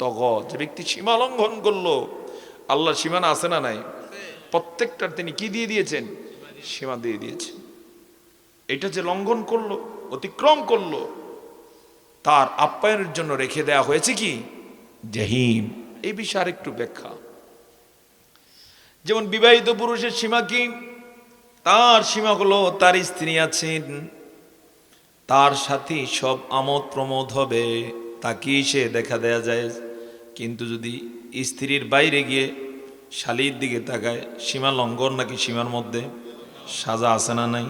তগা, যে ব্যক্তি সীমা লঙ্ঘন করলো, আল্লাহর সীমানা আছে না নাই? প্রত্যেকটার তিনি কি দিয়ে দিয়েছেন? সীমা দিয়ে দিয়েছেন। এটা যে লঙ্ঘন করলো, অতিক্রম করলো, তার আপ্যায়নের জন্য রেখে দেয়া হয়েছে কি? জাহিম। এই বিষয়ে আরেকটু ব্যাখ্যা। যেমন বিবাহিত পুরুষের সীমা কি? তার সীমা হলো তার স্ত্রী আছেন, তার সাথে সব আমোদ প্রমোদ হবে, তাকেই সে দেখা দেয়া যায়। কিন্তু যদি স্ত্রীর বাইরে গিয়ে শালীর দিকে তাকায়, সীমা লঙ্ঘন নাকি সীমার মধ্যে? সাজা আছে না নাই?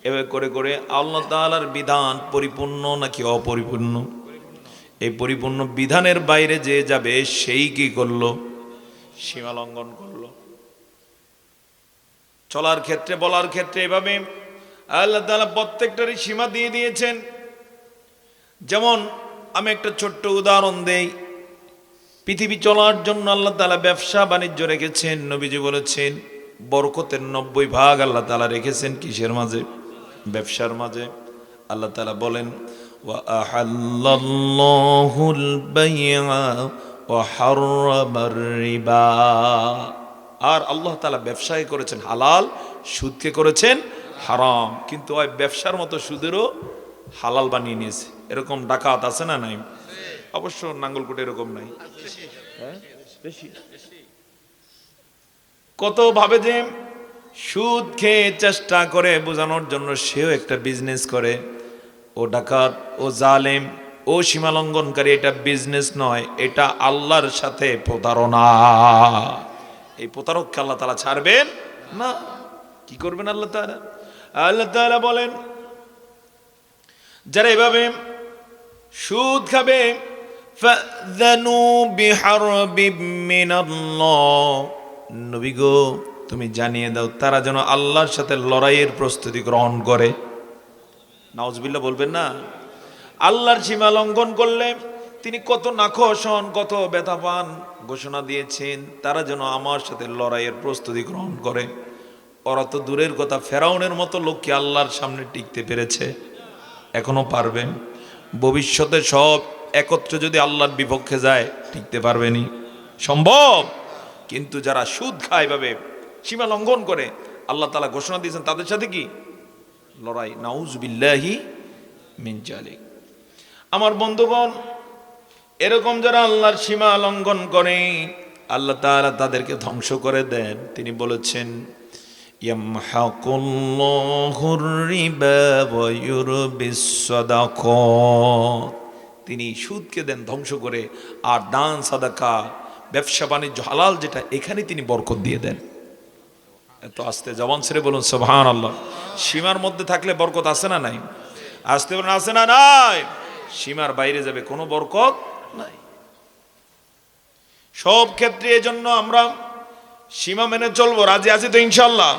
এভাবে করে করে আল্লাহ তাআলার বিধান পরিপূর্ণ নাকি অপরিপূর্ণ? এই পরিপূর্ণ বিধানের বাইরে যে যাবে সেই কি করলো? সীমা লঙ্ঘন করলো। চলার ক্ষেত্রে, বলার ক্ষেত্রে এভাবে আল্লাহ তাআলা প্রত্যেকটারই সীমা দিয়ে দিয়েছেন। যেমন আমি একটা ছোট্ট উদাহরণ দেই। পৃথিবী চলার জন্য আল্লাহ তাআলা ব্যবসা বাণিজ্য রেখেছেন। নবীজি বলেছেন বরকতের 90 ভাগ আল্লাহ তাআলা রেখেছেন কিসের মাঝে? ব্যবসার মাঝে। আল্লাহ তাআলা বলেন ওয়া আহাল্লাল্লাহুল বাই'a ওয়া হাররামার রিবা। আর আল্লাহ তাআলা ব্যবসায় করেছেন হালাল, সুদকে করেছেন হারাম। কিন্তু ওই ব্যবসার মতো সুদেরও হালাল বানিয়ে নিয়েছে। এরকম ডাকাত আছে না নাই? অবশ্য নাঙ্গলকোটে এরকম নাই। হ্যাঁ, বেশি। কত ভাবে যে সুদ খেয়ে চেষ্টা করে বোঝানোর জন্য সেও একটা বিজনেস করে। ও ডাকাত, ও জালেম, ও সীমা লঙ্ঘনকারী। এটা বিজনেস নয়, এটা আল্লাহর সাথে প্রতারণা। এই প্রতারককে আল্লাহ তাআলা ছাড়বেন না। কি করবেন আল্লাহ তাআলা? আল্লাহ তাআলা বলেন যারা এভাবে সুদ খাবে ফাযানু বিহারবিম মিনাল্লাহ, নবী গো তুমি জানিয়ে দাও তারা যেন আল্লাহর সাথে লড়াইয়ের প্রস্তুতি গ্রহণ করে। নাউজুবিল্লাহ বলবেন না? আল্লাহর সীমা লঙ্ঘন করলে তিনি কত নাখোশ হন, কত ব্যথা পান। ঘোষণা দিয়েছেন তারা যেন আমার সাথে লড়াইয়ের প্রস্তুতি গ্রহণ করে। ওরা তো দূরের কথা, ফেরাউনের মতো লোককে আল্লাহর সামনে টিকতে পেরেছে, এখনো পারবেন? ভবিষ্যতে সব একত্রে যদি আল্লাহর বিপক্ষে যায় টিকতে পারবেনি? সম্ভব। কিন্তু যারা সুদ খায় ভাবে সীমা লঙ্ঘন করে, আল্লাহ তাআলা ঘোষণা দিয়েছেন তাদের সাথে কি? লড়াই। নাউজুবিল্লাহি মিন জালিক। আমার বন্ধুগণ, এরকম যারা আল্লাহর সীমা লঙ্ঘন করে আল্লাহ তাআলা তাদেরকে ধ্বংস করে দেন। তিনি বলেছেন ইয়ামহাকুল্লাহুর রিবা ওয়া ইউরবিস সাদাকাত। তিনি সুদকে দেন ধ্বংস করে, আর দান সাদাকা, ব্যবসা বাণিজ্য হালাল যেটা, এখানে তিনি বরকত দিয়ে দেন। এত আস্তে জবান ছেড়ে বলুন সুবহানাল্লাহ। সীমার মধ্যে থাকলে বরকত আছে না নাই? আস্তে বলুন আছে না নাই? সীমার বাইরে যাবে কোনো বরকত নাই। সব ক্ষেত্রে এজন্য আমরা সীমা মেনে চলবো। রাজি আছি তো ইনশাআল্লাহ?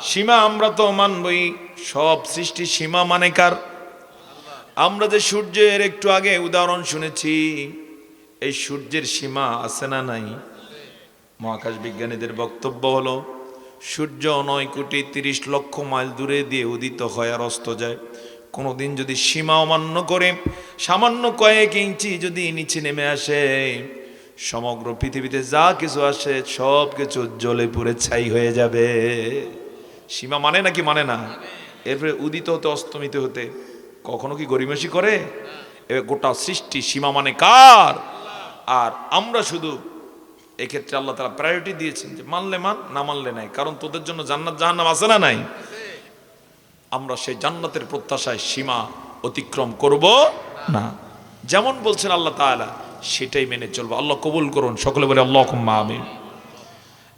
সীমা আমরা তো মানবই। সব সৃষ্টি সীমা মানে কার? আমরা যে সূর্যের একটু আগে উদাহরণ শুনেছি, এই সূর্যের সীমা আছে না নাই? মহাকাশ বিজ্ঞানীদের বক্তব্য হলো সূর্য 9,30,00,000 মাইল দূরে দিয়ে উদিত হয় আর অস্ত যায়। কোনোদিন যদি সীমা অমান্য করে সামান্য কয়েক ইঞ্চি যদি নিচে নেমে আসে, সমগ্র পৃথিবীতে যা কিছু আসে সব কিছু জ্বলে পুড়ে ছাই হয়ে যাবে। সীমা মানে নাকি মানে না? এরপরে উদিত হতে অস্তমিত হতে কখনো কি গরিমাসি করে? গোটা সৃষ্টি সীমা মানে কার? আর আমরা শুধু এক্ষেত্রে আল্লাহ তাআলা প্রায়োরিটি দিয়েছেন যে মানলে মান, না মানলে নাই। কারণ তোদের জন্য জান্নাত জাহান্নাম আছে না নাই? আমরা সেই জান্নাতের প্রত্যাশায় সীমা অতিক্রম করব না। যেমন বলছেন আল্লাহ তাআলা সেটাই মেনে চলবো। আল্লাহ কবুল করুন। সকলে বলে আল্লাহুম্মা আমিন।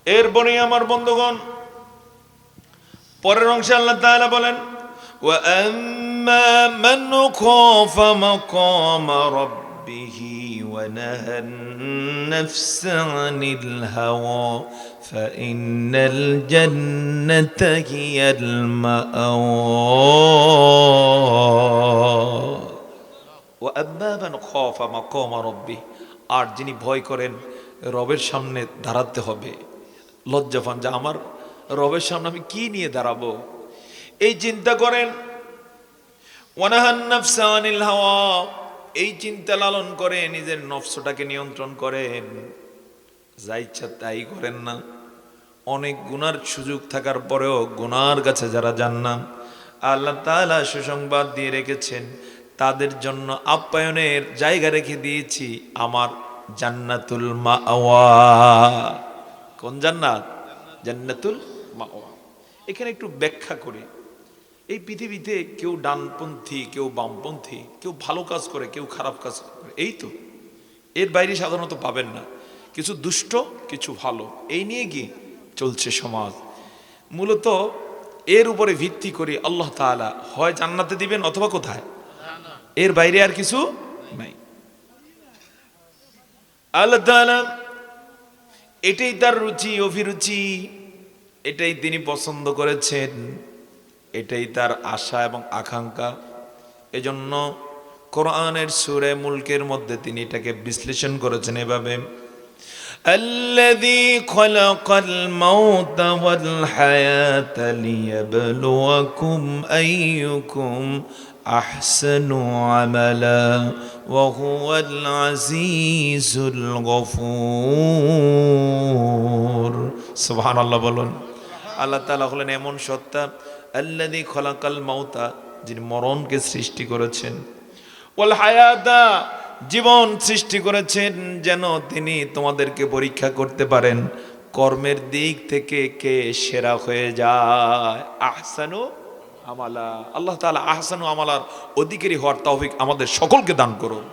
এরপরে আমার বন্ধুগণ, পরের অংশে আল্লাহ তাআলা বলেন ওয়া আম্মা মান খাফা মাকামা রাব্বিহি ওয়া নাহান নাফসা আনিল হাওয়া ফাইন্নাল জান্নাতা হিয়াল মাআওয়া। ওয়া আম্মা মান খাফা মাকামা রাব্বিহি, আর যিনি ভয় করেন রবের সামনে দাঁড়াতে হবে, লজ্জা পান যে আমার রবের সামনে আমি কি নিয়ে দাঁড়াবো, এই চিন্তা করেন। ওয়ানাহান নাফসা আনিল হাওয়া, এই চিন্তা লালন করে নিজের নফসটাকে নিয়ন্ত্রণ করেন, যা ইচ্ছা তাই করেন না। অনেক গুনার সুযোগ থাকার পরেও গুনার কাছে যারা যান না, আল্লাহ তাআলা সুসংবাদ দিয়ে রেখেছেন, তাদের জন্য আপ্যায়নের জায়গা রেখে দিয়েছি আমার জান্নাতুল মাওয়া। কোন জান্নাত? জান্নাতুল মাওয়া। এখানে একটু ব্যাখ্যা করি। এই পৃথিবীতে কেউ ডানপন্থী, কেউ বামপন্থী, কেউ ভালো কাজ করে, কেউ খারাপ কাজ করে, এই তো। এর বাইরে সাধারণত পাবেন না। কিছু দুষ্ট, কিছু ভালো, এই নিয়ে কি চলছে সমাজ। মূলত এর উপরে ভিত্তি করে আল্লাহ তাআলা হয় জান্নাতে দিবেন অথবা কোথায়, এর বাইরে আর কিছু নাই। আল্লাহ তাআলা এটাই তার রুচি অভিরুচি, এটাই তিনি পছন্দ করেছেন, এটাই তার আশা এবং আকাঙ্ক্ষা। এজন্য কোরআনের সূরা মুলকের মধ্যে তিনি এটাকে বিশ্লেষণ করেছেন এভাবে, الذي خلق الموت والحياة ليبلوكم أيكم أحسن عملا وهو العزيز الغفور। سبحان الله বলুন। আল্লাহ তাআলা হলেন এমন সত্তা, আল্লাযী খলাকাল মাউতা, যিনি মরণকে সৃষ্টি করেছেন, ওয়াল হায়াতা, জীবন সৃষ্টি করেছেন, যেন তিনি তোমাদেরকে পরীক্ষা করতে পারেন কর্মের দিক থেকে কে সেরা হয়ে যায়। আহসানু আমালা, আল্লাহ তাআলা আহসানু আমালার অধিকারী হওয়ার তৌফিক আমাদের সকলকে দান করুন।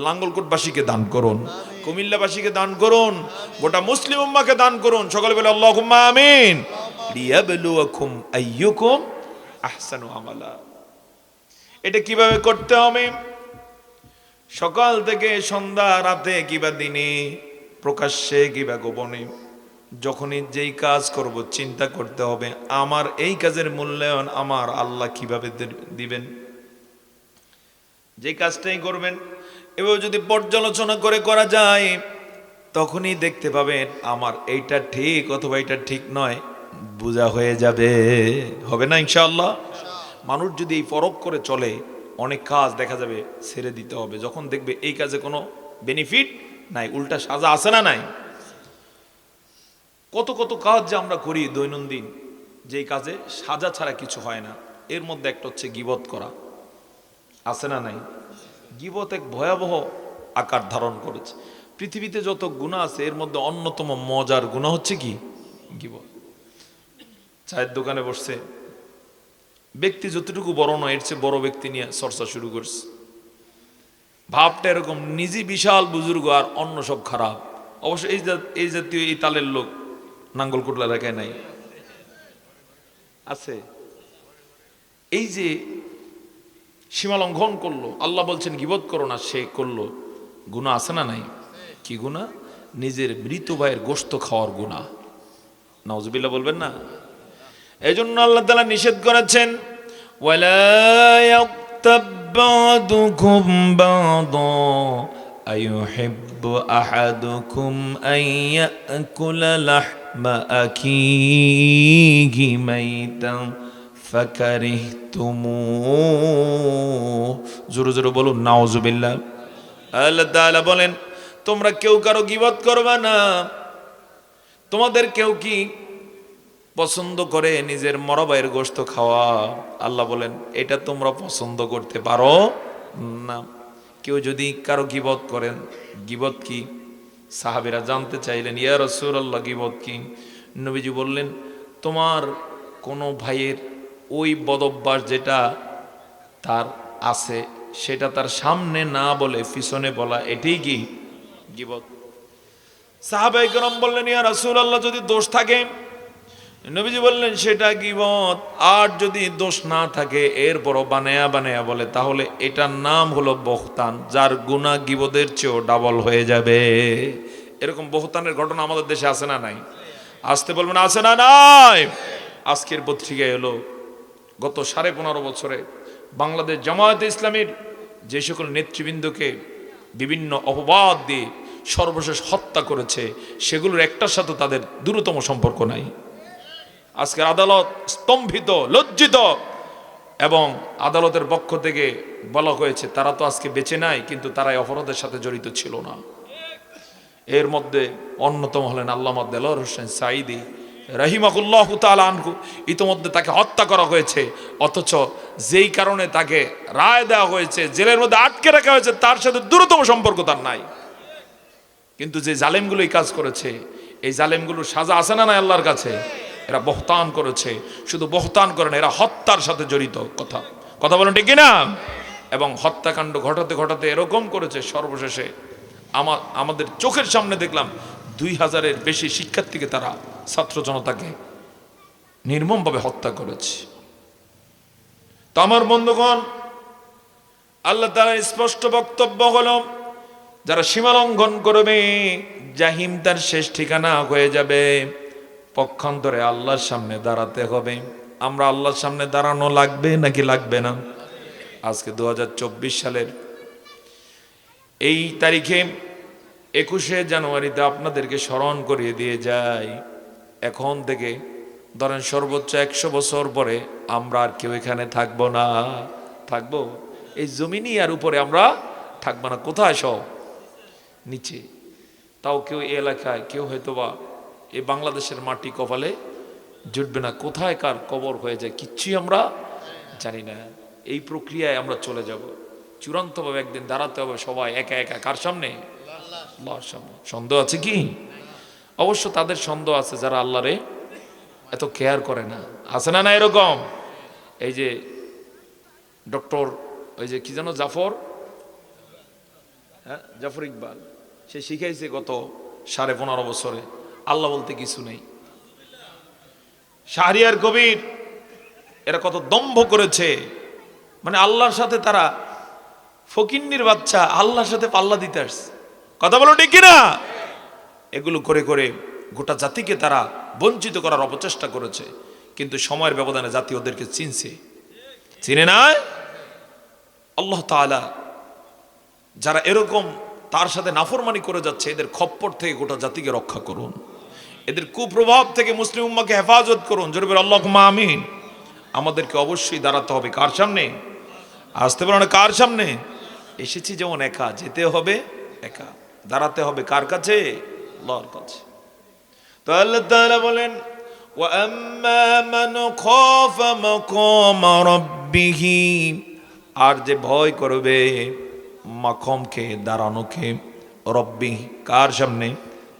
লাঙ্গলকোটবাসীকে দান করুন, কুমিল্লাবাসীকে দান করুন, গোটা মুসলিম উম্মাহকে দান করুন। সকলে বলে আল্লাহুম্মা আমিন। লিয়াবলুয়াকুম আইয়ুকুম আহসানু আমালা। এটা কিভাবে করতে হবে? সকাল থেকে সন্ধ্যা, রাতে কিবা দিনে, প্রকাশ্যে কিবা গোপনে, যখনই যেই কাজ করব চিন্তা করতে হবে আমার এই কাজের মূল্যায়ন আমার আল্লাহ কিভাবে দিবেন। যে কাজটাই করবেন এবার যদি পর্যালোচনা করে করা যায়, তখনই দেখতে পাবেন আমার এইটা ঠিক অথবা এটা ঠিক নয়, বোঝা হয়ে যাবে। হবে না ইনশাআল্লাহ? মানুষ যদি এই পরখ করে চলে, অনেক কাজ দেখা যাবে ছেড়ে দিতে হবে যখন দেখবে এই কাজে কোনো বেনিফিট নাই, উল্টা সাজা আছে না নাই। কত কত কাজ যে আমরা করি দৈনন্দিন, যেই কাজে সাজা ছাড়া কিছু হয় না। এর মধ্যে একটা হচ্ছে গীবত করা, আছে না নাই? গীবত এক ভয়াবহ আকার ধারণ করেছে। পৃথিবীতে যত গুনাহ আছে এর মধ্যে অন্যতম মজার গুনাহ হচ্ছে কি? গীবত। চায়ের দোকানে বসছে, ব্যক্তি যতটুকু বড় নয় এর চেয়ে বড় ব্যক্তি নিয়ে চর্চা শুরু করছে। ভাবটা এরকম, নিজে বিশাল বুজুর্গ আর অন্য সব খারাপ। অবশ্য এই জাতীয় এই তালের লোক নাঙ্গলকোটলা এলাকায় নাই, আছে। এই যে সীমা লঙ্ঘন করলো, আল্লাহ বলছেন গীবত করো না, সে করলো, গুনাহ আছে না নাই? কি গুনাহ? নিজের মৃত ভাইয়ের গোশত খাওয়ার গুনাহ। নাউজুবিল্লাহ বলবেন না? এই জন্য আল্লাহ তাআলা নিষেধ করেছেন, ওয়ালা ইয়াগতাব বা'দুকুম বা'দা আইয়ুহিব্বু আহাদুকুম আন ইয়াকুলা লাহমা আখিহি মাইতান ফাকারিহতুমুহ। জোরে জোরে বলুন নাউজুবিল্লাহ। আল্লাহ তাআলা বলেন, তোমরা কেউ কারো গীবত করবে না। তোমাদের কেউ কি পছন্দ করে নিজের মরা ভাইয়ের গোশত খাওয়া? আল্লাহ বলেন এটা তোমরা পছন্দ করতে পারো না। কেউ যদি কারো গীবত করেন, গীবত কি? সাহাবীরা জানতে চাইলেন, ইয়া রাসূলুল্লাহ গীবত কি? নবীজি বললেন, তোমার কোনো ভাইয়ের ওই বদঅভ্যাস যেটা তার আছে সেটা তার সামনে না বলে পিছনে বলা, এটাই কি গীবত। সাহাবায়ে কেরাম বললেন, ইয়া রাসূলুল্লাহ যদি দোষ থাকে? নবীজি বললেন সেটা গীবত। আর যদি দোষ না থাকে এরপরও বানায়া বানায়া বলে, তাহলে এটার নাম হলো বহতান, যার গুনাহ গীবতের চেয়েও ডাবল হয়ে যাবে। এরকম বহতানের ঘটনা আমাদের দেশে আছে না নাই? আসতে বলবেন আছে না নাই? আজকের পত্রিকায় হলো গত 15.5 বছরে বাংলাদেশ জামায়াতে ইসলামীর যে সকল নেতৃবৃন্দকে বিভিন্ন অপবাদ দিয়ে সর্বশেষ হত্যা করেছে, সেগুলোর একটার সাথে তাদের দূরতম সম্পর্ক নাই। আজকের আদালত স্তম্ভিত, লজ্জিত। এবং আদালতের পক্ষ থেকে বলা হয়েছে তারা তো আজকে বেঁচে নাই, কিন্তু তারা এই অপরাধের সাথে জড়িত ছিল না। এর মধ্যে অন্যতম হলেন আল্লামা দেলোয়ার হোসেন সাঈদী রাহিমাহুল্লাহু তাআলা আনহু। ইতোমধ্যে তাকে হত্যা করা হয়েছে, অথচ যেই কারণে তাকে রায় দেওয়া হয়েছে, জেলের মধ্যে আটকে রাখা হয়েছে, তার সাথে দূরতম সম্পর্ক তার নাই। কিন্তু যে জালেমগুলো এই কাজ করেছে, এই জালেমগুলোর সাজা আছে না নাই আল্লাহর কাছে? এরা বহতান করেছে, শুধু বহতান করে না, এরা হত্যার সাথে জড়িত। কথা বলেন ঠিক কিনা? এবং হত্যাকাণ্ড ঘটাতে ঘটাতে এরকম করেছে, সর্বশেষে আমাদের চোখের সামনে দেখলাম 2000-এর বেশি শিক্ষার্থীকে তারা, ছাত্র জনতাকে নির্মমভাবে হত্যা করেছে। তো আমার বন্ধুগণ, আল্লাহ তাআলার স্পষ্ট বক্তব্য হলো, যারা সীমা লঙ্ঘন করবে জাহিম তার শেষ ঠিকানা হয়ে যাবে। পক্ষান্তরে আল্লাহর সামনে দাঁড়াতে হবে। আমরা আল্লাহর সামনে দাঁড়ানো লাগবে নাকি লাগবে না? আজকে 2024 সালের এই তারিখে 21শে জানুয়ারিতে আপনাদেরকে স্মরণ করিয়ে দিয়ে যাই, এখন থেকে ধরেন সর্বোচ্চ 100 বছর পরে আমরা আর কেউ এখানে থাকবো না। থাকবো এই জমিনই, আর উপরে আমরা থাকবো না। কোথায়? সব নিচে। তাও কেউ এই এলাকায়, কেউ হয়তোবা এই বাংলাদেশের মাটি কপালে জুটবে না। কোথায় কার কবর হয়ে যায় কিচ্ছুই আমরা জানি না। এই প্রক্রিয়ায় আমরা চলে যাব। চূড়ান্তভাবে একদিন দাঁড়াতে হবে সবাই একা একা। কার সামনে? আল্লাহর সামনে। সন্দেহ আছে কি? অবশ্য তাদের সন্দেহ আছে যারা আল্লাহরে এত কেয়ার করে না। আছে না? না এরকম? এই যে ডক্টর, ওই যে কি যেন জাফর, হ্যাঁ জাফর ইকবাল, সে শিখাইছে গত 15.5 বছরে আল্লাহ বলতে কিছু নেই। শাহরিয়ার কবির, এরা কত দম্ভ করেছে, মানে আল্লাহর সাথে তারা ফকিন্নির বাচ্চা আল্লাহর সাথে পাল্লা দিতে আসছে। কথা বলো ঠিক কিনা? এগুলো করে করে গোটা জাতিকে তারা বঞ্চিত করার অপচেষ্টা করেছে, কিন্তু সময়ের ব্যবধানে জাতি ওদেরকে চিনে না। আল্লাহ তাআলা যারা এরকম তার সাথে নাফরমানি করে যাচ্ছে, এদের খপ্পর থেকে গোটা জাতিকে রক্ষা করুন, এদের কুপ্রভাব থেকে মুসলিম উম্মাহকে হেফাজত করুন। জোরে বলে আল্লাহুম্মা আমিন। আমাদেরকে অবশ্যই দাঁড়াতে হবে কার সামনে? আসতে পারো না কার সামনে? এসেছি যেমন একা, যেতে হবে একা, দাঁড়াতে হবে কার কাছে? আল্লাহর কাছে। তো আল্লাহ তাআলা বলেন, ওয়া আম্মা মান খাফা মাকামা রাব্বিহি, আর যে ভয় করবে মাকামকে, দাঁড়ানোকে, রব্বি কার সামনে?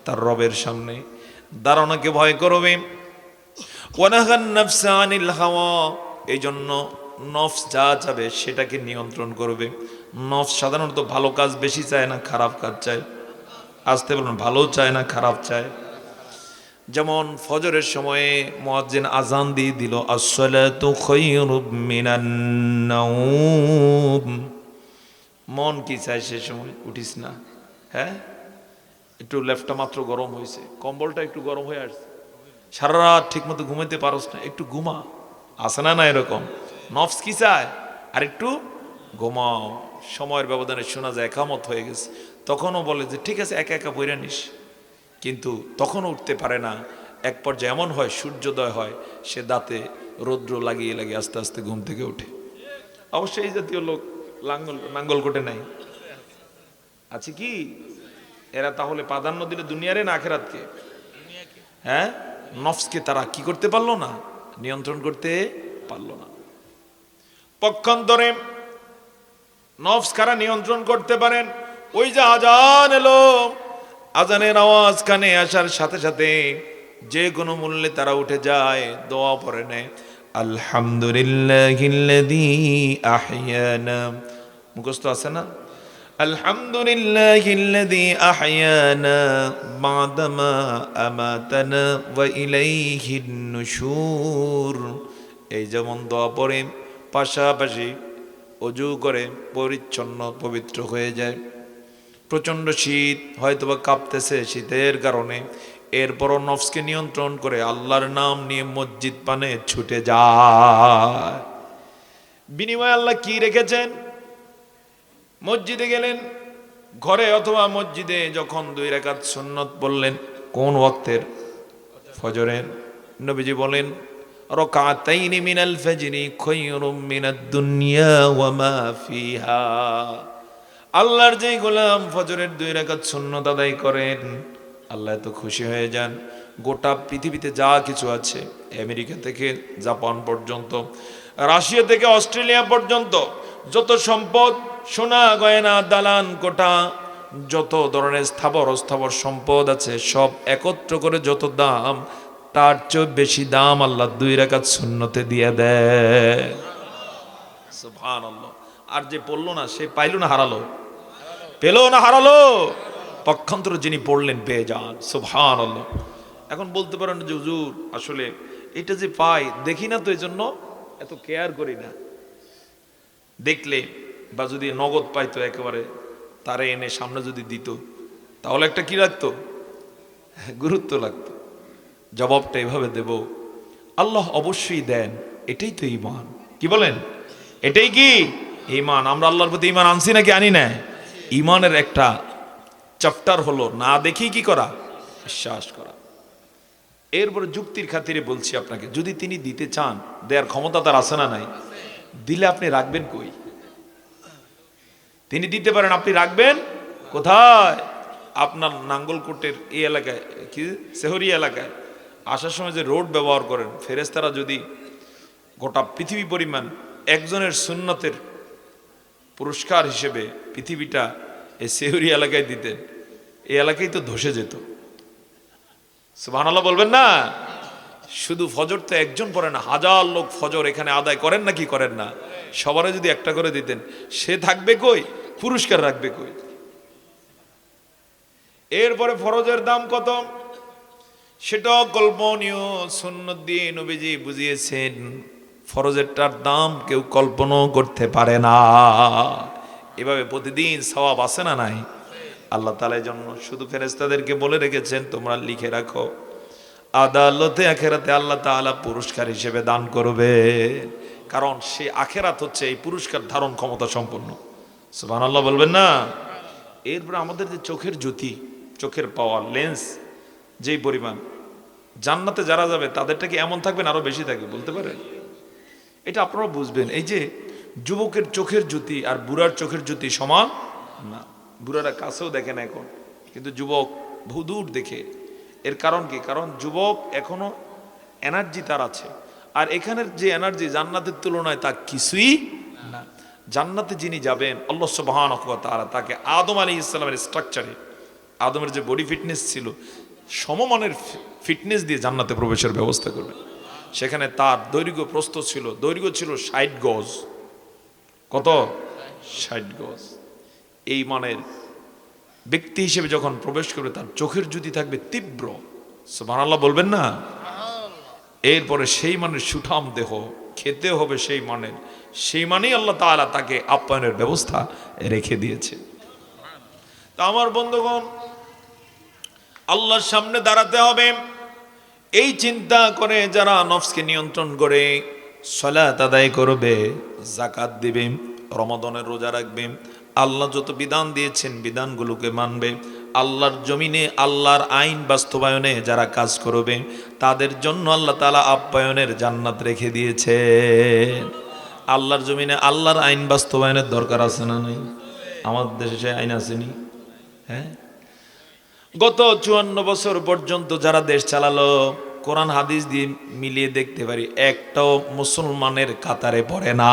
তার রবের সামনে দাঁড়ানোকে ভয় করবে। ওয়া নাহান নাফসা আনিল হাওয়া, এই জন্য নফস যা চাবে সেটাকে নিয়ন্ত্রণ করবে। নফস সাধারণত ভালো কাজ বেশি চায় না খারাপ কাজ চায়? আসতে বলুন, ভালো চায় না খারাপ চায়? যেমন ফজরের সময়ে মুয়াজ্জিন আজান দিয়ে দিল, আসসালাতু খায়রুম মিনান নাওম, মন কি চায় সে সময়? উঠিস না, হ্যাঁ একটু লেফটটা মাত্র গরম হয়েছে, কম্বলটা একটু গরম হয়ে আসছে, সারা রাত ঠিক মতো ঘুমাইতে পারস না, একটু ঘুমা। আসে না? না এরকম নফস কি চায়? আর একটু ঘুমাও। সময়ের ব্যবধানে শোনা যায় একামত হয়ে গেছে, তখনও বলে যে ঠিক আছে একা একা বইরা নিস, কিন্তু তখনও উঠতে পারে না। এক পর্যায়ে এমন হয় সূর্যোদয় হয়, সে দাঁতে রৌদ্র লাগিয়ে লাগিয়ে আস্তে আস্তে ঘুম থেকে ওঠে। অবশ্যই এই জাতীয় লোক নাঙ্গল কোটে নাই আছে কি? এরা তাহলে প্রাধান্য দিলে দুনিয়ারে না আখেরাতকে? হ্যাঁ, নফসকে তারা কি করতে পারলো না? নিয়ন্ত্রণ করতে পারলো না। পক্ষান্তরে নফস কারা নিয়ন্ত্রণ করতে পারেন? ওই যে আজান এলো, আজানের আওয়াজ কানে আসার সাথে সাথে যে কোনো মূল্যে তারা উঠে যায়, দোয়া পড়ে নেয়, আলহামদুলিল্লাহিল্লাযী আহইয়ানা। মুখস্থ আছে না? আলহামদুলিল্লাহিল্লাযী আহইয়ানা বা'দামা আমাতানা ওয়া ইলাইহিন নুশুর। এই যেমন দোয়া পড়ে, পাশাপাশি ওযু করে পরিচ্ছন্ন পবিত্র হয়ে যায়। প্রচণ্ড শীত, হয়তোবা কাঁপতেছে শীতের কারণে, এরপরও নফসকে নিয়ন্ত্রণ করে আল্লাহর নাম নিয়ে মসজিদ পানে ছুটে যায়। বিনিময়ে আল্লাহ কি রেখেছেন? মসজিদে গেলেন, ঘরে অথবা মসজিদে যখন 2 রাকাত সুন্নত পড়লেন, কোন ওয়াক্তের? ফজরের। নবীজি বলেন, রাকাতাইনি মিনাল ফাজরি খায়রুম মিনাদ দুনিয়া ওয়া মা ফিহা। আল্লাহর যেই গোলাম ফজরের 2 রাকাত সুন্নাত আদায় করেন, আল্লাহ এত খুশি হয়ে যান, গোটা পৃথিবীতে যা কিছু আছে, আমেরিকা থেকে জাপান পর্যন্ত, রাশিয়া থেকে অস্ট্রেলিয়া পর্যন্ত, যত সম্পদ, সোনা গয়না, দালান কোঠা, যত ধরনের স্থাবর অস্থাবর সম্পদ আছে, সব একত্র করে যত দাম, তার চেয়ে বেশি দাম আল্লাহ 2 রাকাত সুন্নতে দিয়ে দেয়। সুবহানাল্লাহ। আর যে পড়লো না সে পাইলো না হারালো? পেলো না হারালো? পক্ষান্তরে যিনি পড়লেন পেয়ে যান। সুবহানাল্লাহ। এখন বলতে পারেন যে হুজুর আসলে এটা যে পাই দেখি না, তো এই জন্য এত কেয়ার করি না। দেখলে বা যদি নগদ পাইতো একেবারে তারে এনে সামনে যদি দিত, তাহলে একটা কি লাগতো? গুরুত্ব লাগতো। জবাবটা এভাবে দেব, আল্লাহ অবশ্যই দেন, এটাই তো ঈমান। কি বলেন? এটাই কি ঈমান? আমরা আল্লাহর প্রতি ঈমান আনছি নাকি আনি না? ঈমানের একটা চ্যাপ্টার হলো না দেখি কি করা, বিশ্বাস করা। এরপরে যুক্তির খাতিরে বলছি আপনাকে, যদি তিনি দিতে চান, দেওয়ার ক্ষমতা তার আছে না নাই? দিলে আপনি রাখবেন কই? তিনি দিতে পারেন, আপনি রাখবেন কোথায়? আপনার নাঙ্গলকোটের এই এলাকায়, কি সেহরিয়া এলাকায় আসার সময় যে রোড ব্যবহার করেন, ফেরেশতারা যদি গোটা পৃথিবী পরিমাণ একজনের সুন্নতের পুরস্কার হিসেবে পৃথিবীটা এই সেহরিয়া এলাকায় দিতেন, এই এলাকায় তো ধসে যেত। সুবহানাল্লাহ বলবেন না? শুধু ফজর তো একজন পড়ে না, হাজার লোক ফজর এখানে আদায় করেন না কি করেন না? সবারে যদি একটা করে দিতেন, সে থাকবে কই? পুরস্কার রাখবে কই? এরপরে ফরজের দাম কত সেটা কল্পনীয়। সুন্নত দিয়ে নবীজি বুঝিয়েছেন, ফরজেরটার দাম কেউ কল্পনাও করতে পারে না। এভাবে প্রতিদিন সওয়াব আছে না নাই? আল্লাহ তাআলার জন্য শুধু ফেরেশতাদেরকে বলে রেখেছেন, তোমরা লিখে রাখো, আদালতে আখেরাতে আল্লাহ তাআলা পুরস্কার হিসেবে দান করবে। কারণ সে আখেরাত হচ্ছে এই পুরস্কার ধারণ ক্ষমতা সম্পন্ন। সুবহানাল্লাহ বলবেন না? এরপর আমাদের যে চোখের জ্যোতি, চোখের পাওয়ার লেন্স যেই পরিমাণ, জান্নাতে যারা যাবে তাদেরটা কি এমন থাকবে না আরো বেশি থাকবে? বলতে পারেন? এটা আপনারা বুঝবেন। এই যে যুবকের চোখের জ্যোতি আর বুড়ার চোখের জ্যোতি সমান না। বুড়ারা কাছেও দেখে না এখন, কিন্তু যুবক বহুদূর দেখে। এর কারণ কি? কারণ যুবক এখনো এনার্জি তার আছে, আর এখানের যে এনার্জি জান্নাতের তুলনায় তা কিছুই না। জান্নাতে যিনি যাবেন, আল্লাহ সুবহানাহু ওয়া তাআলা তাকে আদম আলাইহিস সালামের স্ট্রাকচারে, আদমের যে বডি ফিটনেস ছিল, সমমানের ফিটনেস দিয়ে জান্নাতে প্রবেশের ব্যবস্থা করবেন। সেখানে তার দৈর্ঘ্য প্রস্থ ছিল, দৈর্ঘ্য ছিল 60 গজ। কত? 60 গজ। এই মানের ব্যক্তি হিসেবে যখন প্রবেশ করবে, তার চোখের জ্যোতি থাকবে তীব্র। সুবহানাল্লাহ বলবেন না? এরপরে সেই মানের সুঠাম দেহ, খেতে হবে সেই মানের, সেই মানেই আল্লাহ তাআলা তাকে আপ্যায়নের ব্যবস্থা রেখে দিয়েছে। তা আমার বন্ধুগণ, আল্লাহর সামনে দাঁড়াতে হবে, এই চিন্তা করে যারা নফসকে নিয়ন্ত্রণ করে সালাত আদায় করবে, যাকাত দিবে, রমাদানের রোজা রাখবে, আল্লাহ যত বিধান দিয়েছেন বিধানগুলোকে মানবে, আল্লাহর জমিনে আল্লাহর আইন বাস্তবায়নে যারা কাজ করবে, তাদের জন্য আল্লাহ তাআলা আপ্যায়নের জান্নাত রেখে দিয়েছে। আল্লাহর জমিনে আল্লাহর আইন বাস্তবায়নের দরকার আছে না নাই? আমাদের দেশে সে আইন আসেনি? হ্যাঁ, গত 54 বছর পর্যন্ত যারা দেশ চালালো, কোরআন হাদিস দিয়ে মিলিয়ে দেখতে পারি একটাও মুসলমানের কাতারে পড়ে না।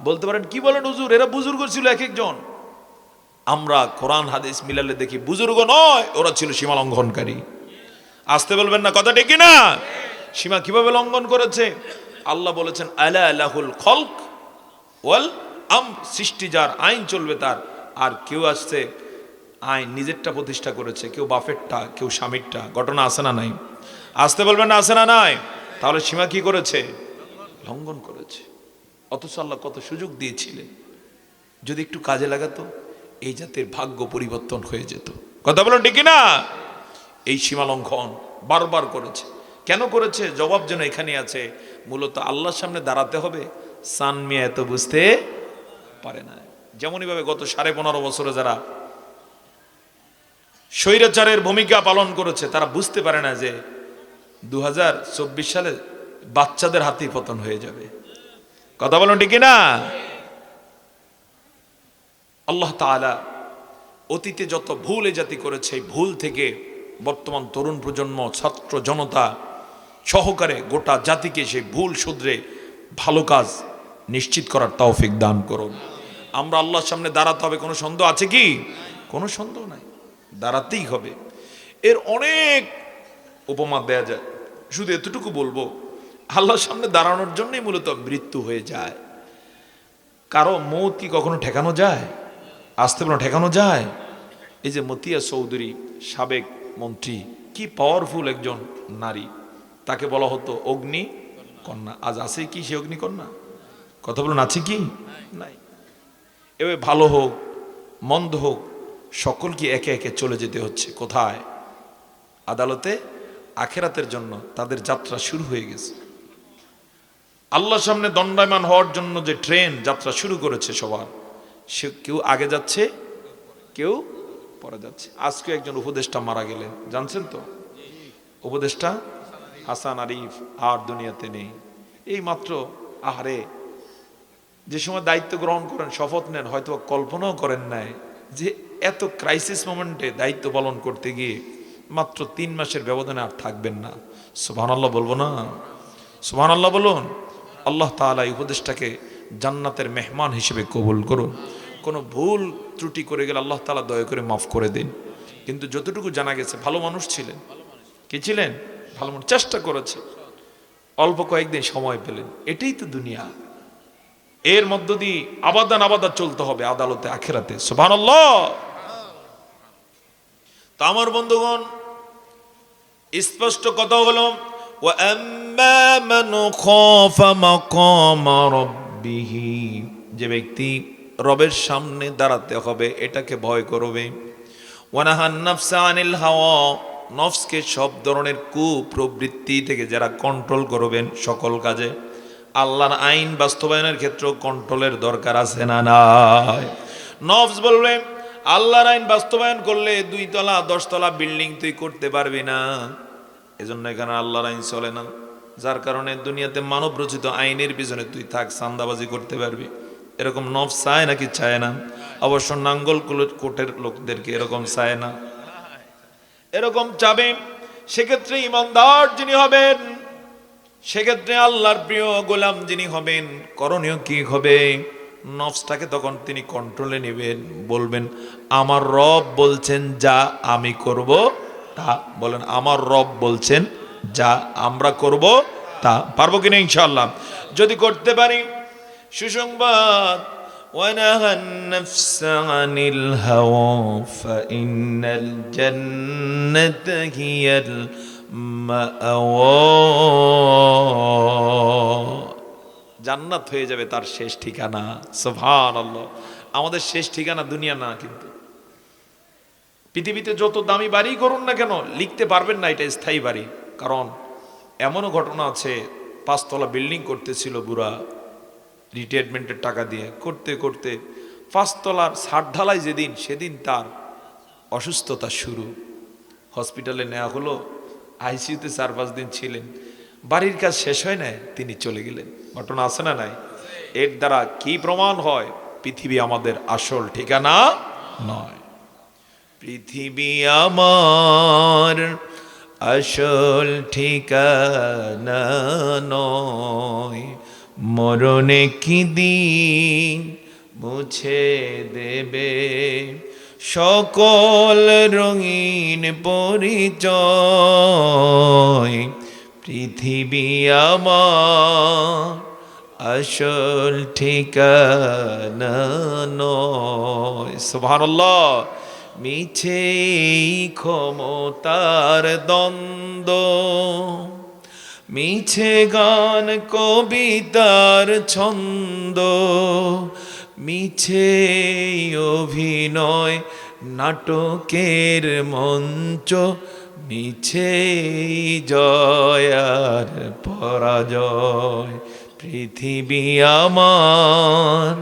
বলতে পারেন কি বলেন হুজুর, এরা বুজুর্গ ছিল এক একজন। আমরা কোরআন হাদিস মিলালে দেখি বুজুর্গ নয়, ওরা ছিল সীমা লঙ্ঘনকারী। আসতে বলবেন না, কথা ঠিক না? সীমা কিভাবে লঙ্ঘন করেছে? আল্লাহ বলেছেন আলা লাহুল খলক ওয়াল সৃষ্টি যার, আইন চলবে তার। আর কেউ আসছে আইন নিজেরটা প্রতিষ্ঠা করেছে, কেউ বাপেরটা, কেউ স্বামীরটা। ঘটনা আছে না নাই? আসতে বলবেন না, আছে না নাই? তাহলে সীমা কি করেছে? লঙ্ঘন করেছে। অথচ আল্লাহ কত সুযোগ দিয়েছিলেন, যদি একটু কাজে লাগাতো এই জাতির ভাগ্য পরিবর্তন হয়ে যেত। কথা বলেন ঠিক না? এই সীমা লঙ্ঘন বারবার করেছে। কেন করেছে? জবাব যেন এখানে আছে। মূলত আল্লাহর সামনে দাঁড়াতে হবে, সান মিয়া এত বুঝতে পারে না। যেমনই ভাবে গত 15.5 বছরে যারা স্বৈরাচারের ভূমিকা পালন করেছে, তারা বুঝতে পারে না যে 2024 সালে বাচ্চাদের হাতেই পতন হয়ে যাবে। কথা বলুন ঠিক না? আল্লাহ তাআলা অতীতে যত ভুল এ জাতি করেছে, এই ভুল থেকে বর্তমান তরুণ প্রজন্ম, ছাত্র জনতা সহকারে গোটা জাতিকে সেই ভুল শুধরে ভালো কাজ নিশ্চিত করার তৌফিক দান করুন। আমরা আল্লাহর সামনে দাঁড়াতে হবে, কোনো সন্দেহ আছে কি? কোনো সন্দেহ নাই, দাঁড়াতেই হবে। এর অনেক উপমা দেয়া যায়, শুধু এতটুকু বলবো, আল্লাহর সামনে দাঁড়ানোর জন্যই মূলত মৃত্যু হয়ে যায়। কারো মৌত কি কখনো ঠেকানো যায়? আসতে বলো ঠেকানো যায়? এই যে মতিয়া চৌধুরী, সাবেক মন্ত্রী, কি পাওয়ারফুল একজন নারী, তাকে বলা হতো অগ্নি কন্যা। আজ আছে কি সে অগ্নি কন্যা? কথা বলুন, আছে কি? নাই। এবার ভালো হোক মন্দ হোক, সকলকে একে একে চলে যেতে হচ্ছে। কোথায়? আদালতে। আখেরাতের জন্য তাদের যাত্রা শুরু হয়ে গেছে। আল্লাহর সামনে দণ্ডায়মান হওয়ার জন্য যে ট্রেন যাত্রা শুরু করেছে সবার, সে কেউ আগে যাচ্ছে, কেউ পরে যাচ্ছে। আজকে একজন উপদেষ্টা মারা গেলেন, জানছেন তো? উপদেষ্টা হাসান আরিফ আর দুনিয়াতে নেই। এই মাত্র, আহারে, যে সময় দায়িত্ব গ্রহণ করেন, শপথ নেন, হয়তো কল্পনাও করেন নাই যে এত ক্রাইসিস মোমেন্টে দায়িত্ব পালন করতে গিয়ে মাত্র 3 মাসের ব্যবধানে আর থাকবেন না। সুবহানাল্লাহ বলবো না? সুবহানাল্লাহ বলুন। আল্লাহ তাআলা এই উপদেশটাকে জান্নাতের মেহমান হিসেবে কবুল করুন। কোনো ভুল ত্রুটি করে গেলে আল্লাহ তাআলা দয়া করে মাফ করে দিন। কিন্তু যতটুকু জানা গেছে ভালো মানুষ ছিলেন। কি ছিলেন? ভালো মানুষ। চেষ্টা করেছে, অল্প কয়েকদিন সময় পেলেন। এটাই তো দুনিয়া। এর মধ্য দিয়ে আবাদান চলতে হবে আদালতে, আখিরাতে। সুবহানাল্লাহ। তো আমার বন্ধুগণ, স্পষ্ট কথা হলো, ওয়া আম্মা মান খাফা মাকাম রাব্বিহি, যে ব্যক্তি রবের সামনে দাঁড়াতে হবে এটাকে ভয় করবে। ওয়া নাহান নাফসা আনিল হাওয়া, নফসকে সব ধরনের কুপ্রবৃত্তি থেকে যারা কন্ট্রোল করবেন সকল কাজে। আল্লাহর আইন বাস্তবায়নের ক্ষেত্রে কন্ট্রোলের দরকার আছে না নাই? নফস বলবে আল্লাহর আইন বাস্তবায়ন করলে 2 তলা 10 তলা বিল্ডিং তুই করতে পারবি না, এজন্য এখানে আল্লাহর আইন চলে না। যার কারণে দুনিয়াতে মানব রচিত আইনের পিছনে তুই থাক, চাঁদাবাজি করতে পারবি। এরকম নফস চায় নাকি চায় না? অবশ্য নাঙ্গল কোটের লোকদেরকে এরকম চায় না, এরকম চাবে। সেক্ষেত্রে ইমানদার যিনি হবেন, সেক্ষেত্রে আল্লাহর প্রিয় গোলাম যিনি হবেন, করণীয় কি হবে? নফসটাকে তখন তিনি কন্ট্রোলে নেবেন, বলবেন আমার রব বলছেন যা আমি করব তা। বলেন আমার রব বলছেন যা আমরা করব তা। পারবো কিনা? ইনশাআল্লাহ। যদি করতে পারি, সুসংবাদ, وَنَهَى النَّفْسَ عَنِ الْهَوَى فَإِنَّ الْجَنَّةَ هِيَ الْمَأْوَى, জান্নাত হয়ে যাবে তার শেষ ঠিকানা। সুবহানাল্লাহ। আমাদের শেষ ঠিকানা দুনিয়া না। কিন্তু পৃথিবীতে যত দামি বাড়ি করুন না কেন, লিখতে পারবেন না এটা স্থায়ী বাড়ি। কারণ এমনও ঘটনা আছে, 5 তলা বিল্ডিং করতেছিল বুড়া, রিটায়ারমেন্টের টাকা দিয়ে করতে করতে 5 তলার ছাদ ঢালাই যেদিন, সেদিন তার অসুস্থতা শুরু। হসপিটালে নেওয়া হলো, আইসিইউতে 4-5 দিন ছিলেন। বাড়ির কাজ শেষ হয় না, তিনি চলে গেলেন। ঘটনা আছে না নাই? এর দ্বারা কি প্রমাণ হয়? পৃথিবী আমাদের আসল ঠিকানা নয়। পৃথিবী আমার আসল ঠিকানা নয়, মরণে কি দিন মুছে দেবে সকল রঙিন পরিচয়। পৃথিবী আমার আসল ঠিকানা নয়। সুবহানাল্লাহ। মিছে ক্ষমতার দ্বন্দ্ব, মিছে গান কবিতার ছন্দ, মিছে অভিনয় নাটকের মঞ্চ, মিছে জয় আর পরাজয়। পৃথিবী আমার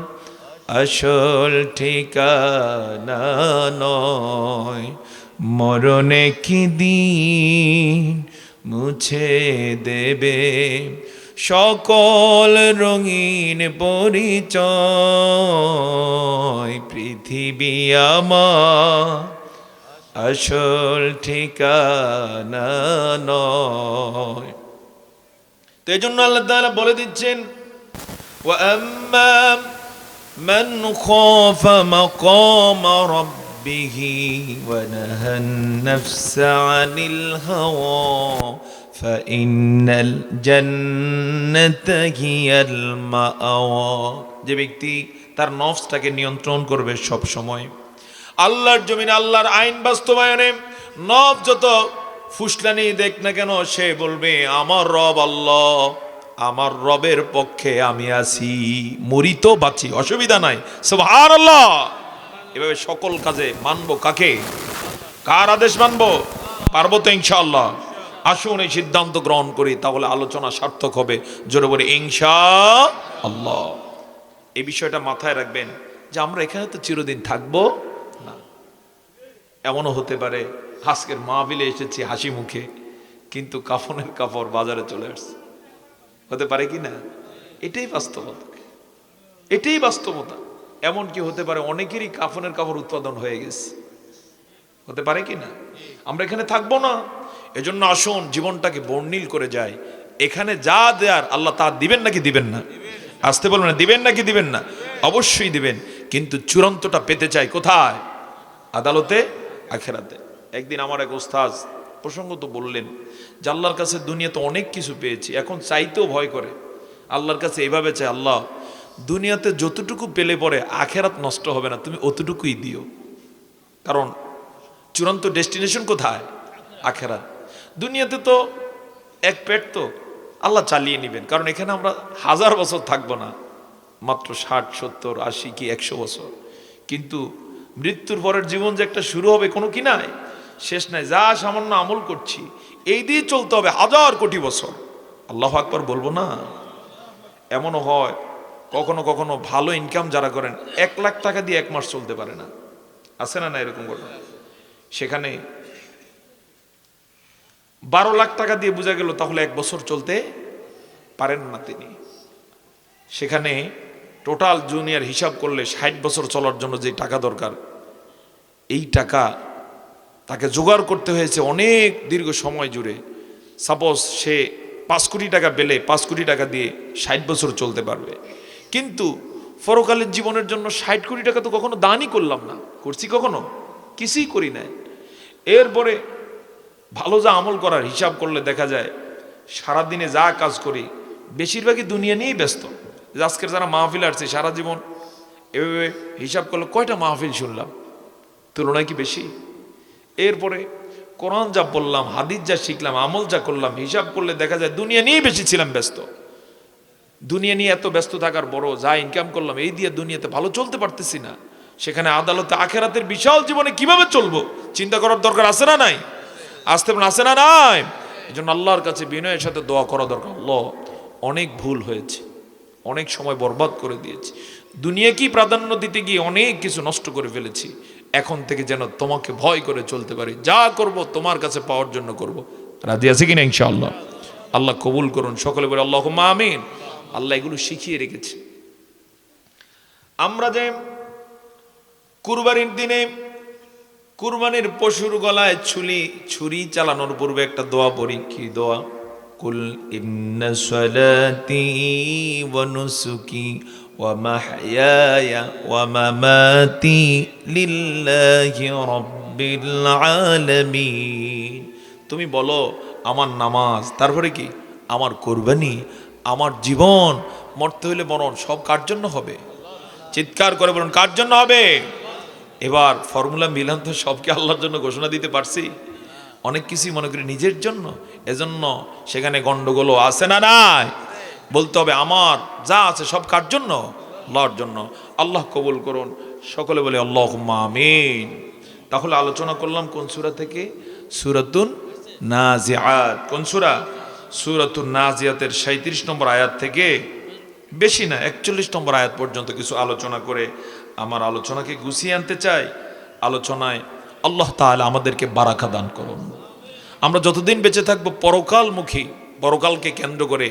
আসল ঠিকানা নয়, মরণে কি দিন মুছে দেবে সকল রঙিন পরিচয়। পৃথিবী আমার আসল ঠিকানা নয়। তো এই জন্য আল্লাহ তাআলা বলে দিচ্ছেন, ওয়া আম্মা মান খাফা মাকামা রাব্বিহি ওয়া নাহান নাফসা আনিল হাওয়া ফাইন্নাল জান্নাতা হিয়াল মাআওয়া। যে ব্যক্তি তার নফসটাকে নিয়ন্ত্রণ করবে সব সময়, আল্লাহর জমিনে আল্লাহর আইন বাস্তবায়নে নফস যত ফুসলানি দেখ না কেন, সে বলবে আমার রব আল্লাহ, আমার রবের পক্ষে আমি আছি, মরি তো বাঁচি, অসুবিধা নাই, সুবহানাল্লাহ। এভাবে সকল কাজে মানবো কাকে? কার আদেশ মানবো? পারবো তো ইনশাআল্লাহ। আসুন এই সিদ্ধান্ত গ্রহণ করি, তাহলে আলোচনা সার্থক হবে। জোরে বলে ইনশাআল্লাহ। এই বিষয়টা মাথায় রাখবেন যে আমরা এখানে তো চিরদিন থাকবো না। এমনও হতে পারে আজকের মাহফিলে এসেছি হাসি মুখে, কিন্তু কাফনের কাপড় বাজারে চলে আসছে, হতে পারে কি না? এটাই বাস্তবতা, এটাই বাস্তবতা। এমন কি হতে পারে অনেকেরই কাফনের কাপড় উৎপাদন হয়ে গেছে, হতে পারে কি না? আমরা এখানে থাকবো না। এজন্য আসুন জীবনটাকে বর্ণিল করে যায়। এখানে যা দেয়ার আল্লাহ তা দিবেন নাকি দিবেন না? আসতে বলবেন না, দিবেন নাকি দিবেন না? অবশ্যই দিবেন, কিন্তু চূড়ান্তটা পেতে চাই কোথায়? আদালতে, আখেরাতে। একদিন আমার এক ওস্তাদ প্রসঙ্গত বললেন যে আল্লাহর কাছে দুনিয়াতে অনেক কিছু পেয়েছি, এখন চাইতেও ভয় করে। আল্লাহর কাছে এভাবে চাই, আল্লাহ দুনিয়াতে যতটুকু পেলে পরে আখেরাত নষ্ট হবে না, তুমি অতটুকুই দিও। কারণ চূড়ান্ত ডেস্টিনেশন কোথায়? আখেরাত। দুনিয়াতে তো এক পেট, তো আল্লাহ চালিয়ে নেবেন, কারণ এখানে আমরা 1000 বছর থাকবো না, মাত্র 60, 70, 80 কি 100 বছর। কিন্তু মৃত্যুর পরের জীবন যে একটা শুরু হবে কোনো কি নাই, শেষ নাই। যা সামান্য আমল করছি এই দিয়ে চলতে হবে 1000 কোটি বছর। আল্লাহু আকবার বলবো না? এমনও হয় কখনো কখনো ভালো ইনকাম যারা করেন 1 লাখ টাকা দিয়ে 1 মাস চলতে পারে না, আছে না না এরকম ঘটনা? সেখানে 12 লাখ টাকা দিয়ে বোঝা গেল তাহলে 1 বছর চলতে পারেন না তিনি। সেখানে টোটাল জুনিয়র হিসাব করলে 60 বছর চলার জন্য যে টাকা দরকার, এই টাকা তাকে জোগাড় করতে হয়েছে অনেক দীর্ঘ সময় জুড়ে। সাপোজ সে 5 কোটি টাকা পেলে 5 কোটি টাকা দিয়ে 60 বছর চলতে পারবে, কিন্তু পরকালীন জীবনের জন্য 60 কোটি টাকা তো কখনো দানই করলাম না, করছি কখনো? কিছুই করি না। এরপরে ভালো যা আমল করার হিসাব করলে দেখা যায় সারাদিনে যা কাজ করি বেশিরভাগই দুনিয়া নিয়েই ব্যস্ত। আজকের যারা মাহফিল আসছে সারা জীবন এভাবে হিসাব করলে কয়টা মাহফিল শুনলাম? তুলনায় কি বেশি? এরপরে কোরআন যা বললাম, হাদিস যা শিখলাম, আমল যা করলাম, হিসাব করলে দেখা যায় দুনিয়া নিয়ে বেশি ছিলাম ব্যস্ত। দুনিয়া নিয়ে এত ব্যস্ত থাকার বড় যা ইনকাম করলাম এই দিয়ে দুনিয়াতে ভালো চলতে পারতেছি না, সেখানে আদালতে আখেরাতের বিশাল জীবনে কিভাবে চলবো চিন্তা করার দরকার আছে না নাই? আসতে আছে না নাই? এই জন্য আল্লাহর কাছে বিনয়ের সাথে দোয়া করা দরকার। আল্লাহ অনেক ভুল হয়েছে, অনেক সময় বরবাদ করে দিয়েছি, দুনিয়াকেই প্রাধান্য দিতে গিয়ে অনেক কিছু নষ্ট করে ফেলেছি। এখন থেকে যেন তোমাকে ভয় করে চলতে পারি, যা করব তোমার কাছে পাওয়ার জন্য করব। রাজি আছে কিনা ইনশাআল্লাহ? আল্লাহ কবুল করুন, সকলে বলে আল্লাহুম্মা আমিন। আল্লাহ এগুলো শিখিয়ে রেখেছে। আমরা যে কুরবানির দিনে কুরবানির পশুর গলায় ছুরি চালানোর পূর্বে একটা দোয়া পড়ি, কি দোয়া? কুল ইন্না সালাতি ওয়া নুসুকি ওয়া মাহইয়ায়া ওয়া মামাতি লিল্লাহি রাব্বিল আলামিন। তুমি বলো আমার নামাজ, তারপরে কি? আমার কুরবানি, আমার জীবন, মরতে হইলে মরণ সব কার জন্য হবে? চিৎকার করে বলুন, কার জন্য হবে? এবার ফর্মুলা মিলান তো সবকে আল্লাহর জন্য ঘোষণা দিতে পারছি? অনেক কিছুই মনে করি নিজের জন্য, এজন্য সেখানে গন্ডগোলও আছে না নাই? বলতে হবে আমার যা আছে সব কার জন্য? আল্লাহর জন্য। আল্লাহ কবুল করুন, সকলে বলে আল্লাহুম্মা আমিন। তাহলে আলোচনা করলাম কোন সূরা থেকে? সূরাতুন নাজিআত। কোন সূরা? সূরাতুন নাজিআতের 37 নম্বর আয়াত থেকে, বেশি না 41 নম্বর আয়াত পর্যন্ত কিছু আলোচনা করে আমার আলোচনাকে গুছিয়ে আনতে চাই। আলোচনায় আল্লাহ তাআলা আমাদেরকে বারাকা দান করুন, আমরা যতদিন বেঁচে থাকবো পরকালমুখী, পরকালকে কেন্দ্র করে